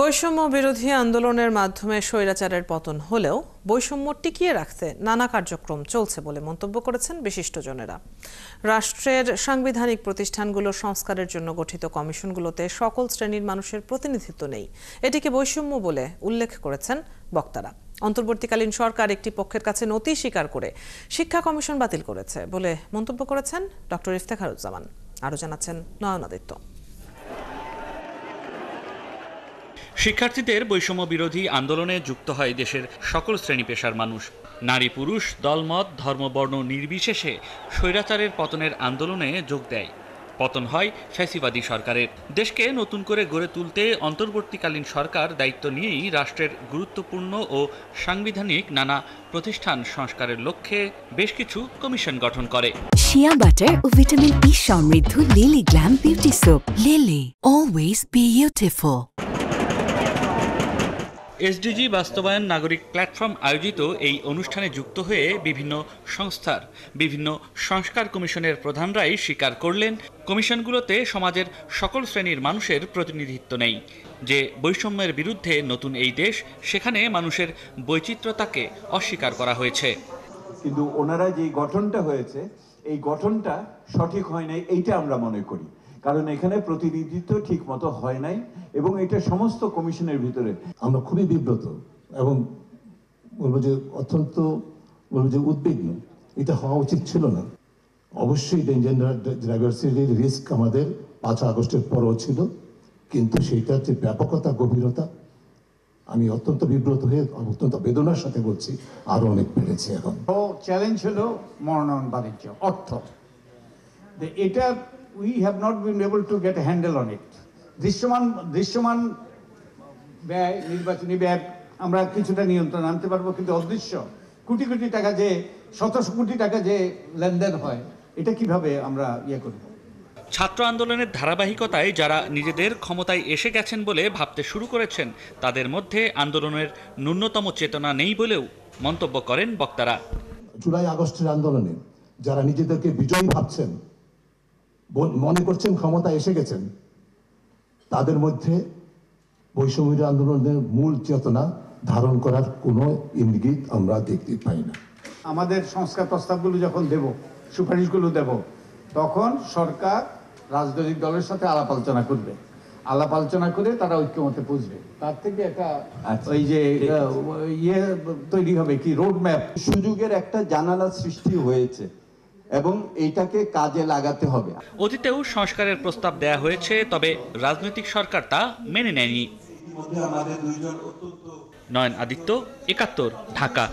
বৈষম্য বিরোধী আন্দোলনের মাধ্যমে স্বৈরাচারের পতন হলেও বৈষম্য টিকিয়ে রাখতে নানা কার্যক্রম চলছে বলে মন্তব্য করেছেন বিশিষ্টজনেরা। রাষ্ট্রের সাংবিধানিক প্রতিষ্ঠানগুলো সংস্কারের জন্য গঠিত কমিশনগুলোতে সকল শ্রেণীর মানুষের প্রতিনিধিত্ব নেই, এটিকে বৈষম্য বলে উল্লেখ করেছেন বক্তারা। অন্তর্বর্তীকালীন সরকার একটি পক্ষের কাছে নথি স্বীকার করে শিক্ষা কমিশন বাতিল করেছে বলে মন্তব্য করেছেন ডক্টর ইফতেখারুজ্জামান। আরও জানাচ্ছেন নয়ন আদিত্য। শিক্ষার্থীদের বৈষম্য বিরোধী আন্দোলনে যুক্ত হয় দেশের সকল শ্রেণী পেশার মানুষ। নারী পুরুষ, দলমত, ধর্মবর্ণ নির্বিশেষে স্বৈরাচারের পতনের আন্দোলনে যোগ দেয়। পতন হয় ফ্যাসিবাদী সরকারের। দেশকে নতুন করে গড়ে তুলতে অন্তর্বর্তীকালীন সরকার দায়িত্ব নিয়েই রাষ্ট্রের গুরুত্বপূর্ণ ও সাংবিধানিক নানা প্রতিষ্ঠান সংস্কারের লক্ষ্যে বেশ কিছু কমিশন গঠন করে। শিয়া বাটার ও ভিটামিন ই সমৃদ্ধ lily glam beauty soap. Lily, always beautiful. SDG বাস্তবায়ন নাগরিক প্ল্যাটফর্ম আয়োজিত এই অনুষ্ঠানে যুক্ত হয়ে বিভিন্ন সংস্থার বিভিন্ন সংস্কার কমিশনের প্রধানরাই স্বীকার করলেন, কমিশনগুলোতে সমাজের সকল শ্রেণীর মানুষের প্রতিনিধিত্ব নেই। যে বৈষম্যের বিরুদ্ধে নতুন এই দেশ, সেখানে মানুষের বৈচিত্র্যতাকে অস্বীকার করা হয়েছে। কিন্তু ওনারা যে গঠনটা হয়েছে, এই গঠনটা সঠিক হয় নাই, এইটা আমরা মনে করি। কারণ এখানে প্রতিনিধিত্ব ঠিক মতো হয় নাই এবং এটা সমস্ত কমিশনের ভিতরে আমরা খুবই বিব্রত এবং বলবো যে অত্যন্ত উদ্বিগ্ন। এটা হওয়া উচিত ছিল না। অবশ্যই ডেঞ্জার ডাইভার্সিটির রিস্ক আমাদের 5 আগস্টের পরও ছিল, কিন্তু সেইটার যে ব্যাপকতা, গভীরতা, আমি অত্যন্ত বিব্রত হয়ে অত্যন্ত বেদনার সাথে বলছি, আরো অনেক বেড়েছে। এখন চ্যালেঞ্জ হলো মনোনয়ন বাণিজ্য, অর্থ। এটা we have not been able to get a handle on it. দৃশ্যমান ব্যয়, নির্বাচনী ব্যয় আমরা কিছুটা নিয়ন্ত্রণ আনতে পারবো, কিন্তু অদৃশ্য কোটি কোটি টাকা, যে 100 কোটি টাকা যে লেনদেন হয়, এটা কিভাবে আমরা করব? ছাত্র আন্দোলনের ধারাবাহিকতায় যারা নিজেদের ক্ষমতায় এসে গেছেন বলে ভাবতে শুরু করেছেন, তাদের মধ্যে আন্দোলনের ন্যূনতম চেতনা নেই বলেও মন্তব্য করেন বক্তারা। জুলাই আগস্টের আন্দোলনে যারা নিজেদেরকে বিজয়ী ভাবছেন, মনে করছেন ক্ষমতা এসে গেছেন, তাদের মধ্যে বৈষম্য আন্দোলনের মূল চেতনা ধারণ করার কোনো ইঙ্গিত আমরা দেখতে পাই না। আমাদের সংস্কার প্রস্তাবগুলো যখন দেব, সুপারিশগুলো দেব, তখন সরকার রাজনৈতিক দলের সাথে আলাপ আলোচনা করবে। আলাপ আলোচনা করে তারা ঐক্যমতে পৌঁছবে। তার থেকে একটা ওই যে তৈরি হবে, কি রোড ম্যাপ। সুযোগের একটা জানালা সৃষ্টি হয়েছে এবং এইটাকে কাজে লাগাতে হবে। অতীতেও সংস্কারের প্রস্তাব দেয়া হয়েছে, তবে রাজনৈতিক সরকার তা মেনে নেয়নি। নয়ন আদিত্য, ৭১, ঢাকা।